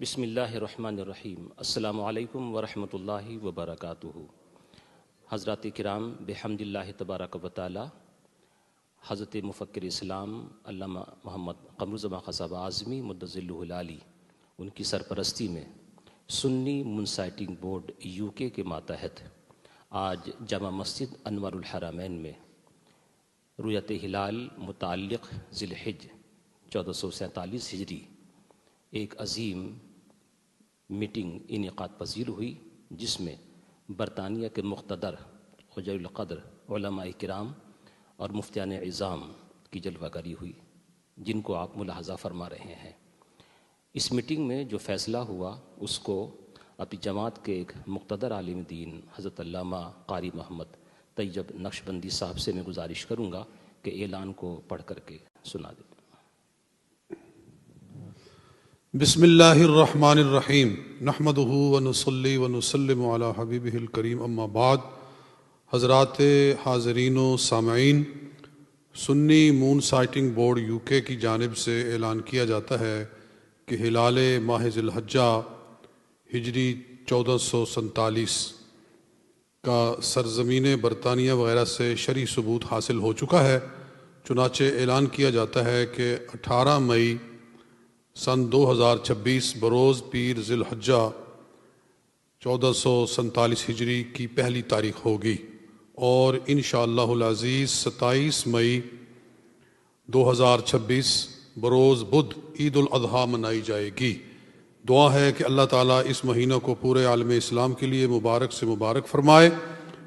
بسم اللہ الرحمن الرحیم۔ السلام علیکم ورحمۃ اللہ وبرکاتہ۔ حضرات کرام، بحمد اللہ تبارک و تعالی حضرت مفکر اسلام علامہ محمد قمر الزمان خان صاحب اعظمی مدظلہ العالی ان کی سرپرستی میں سنی مون سائٹنگ بورڈ یو کے ماتحت آج جامع مسجد انوار الحرمین میں رؤیت ہلال متعلق ذی الحج 1447 ہجری ایک عظیم میٹنگ انعقاد پذیر ہوئی، جس میں برطانیہ کے مقتدر عجیب القدر علماء کرام اور مفتیان عظام کی جلوہ گری ہوئی، جن کو آپ ملاحظہ فرما رہے ہیں۔ اس میٹنگ میں جو فیصلہ ہوا اس کو اپنی جماعت کے ایک مقتدر عالم دین حضرت علامہ قاری محمد طیب نقشبندی صاحب سے میں گزارش کروں گا کہ اعلان کو پڑھ کر کے سنا دیں۔ بسم اللہ الرحمن الرحیم، نحمدہ ونصلی ونسلم علی حبیبہ الکریم، اما بعد۔ حضرات حاضرین و سامعین، سنی مون سائٹنگ بورڈ یو کے کی جانب سے اعلان کیا جاتا ہے کہ ہلال ماہ ذی الحجہ ہجری 1447 کا سرزمین برطانیہ وغیرہ سے شرعی ثبوت حاصل ہو چکا ہے، چنانچہ اعلان کیا جاتا ہے کہ 18 مئی سن 2026 بروز پیر ذی الحجہ 1447 ہجری کی پہلی تاریخ ہوگی، اور انشاءاللہ العزیز 27 مئی 2026 بروز بدھ عید الاضحیٰ منائی جائے گی۔ دعا ہے کہ اللہ تعالیٰ اس مہینہ کو پورے عالم اسلام کے لیے مبارک سے مبارک فرمائے،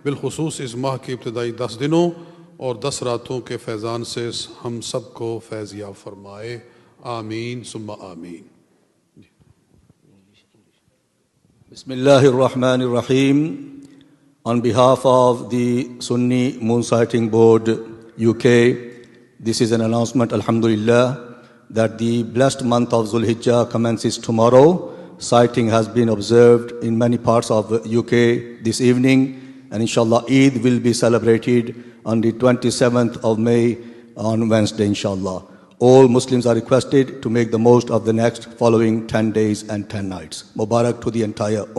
بالخصوص اس ماہ کے ابتدائی 10 دنوں اور 10 راتوں کے فیضان سے ہم سب کو فیض یاب فرمائے، آمین ثم آمین۔ بسم اللہ الرحمن الرحیم۔ On behalf of the Sunni Moon Sighting Board UK, this is an announcement, alhamdulillah, that the blessed month of Dhul-Hijjah commences tomorrow. Sighting has been observed in many parts of UK this evening, and inshallah Eid will be celebrated on the 27th of May on Wednesday, inshallah. All Muslims are requested to make the most of the next following 10 days and 10 nights. Mubarak to the entire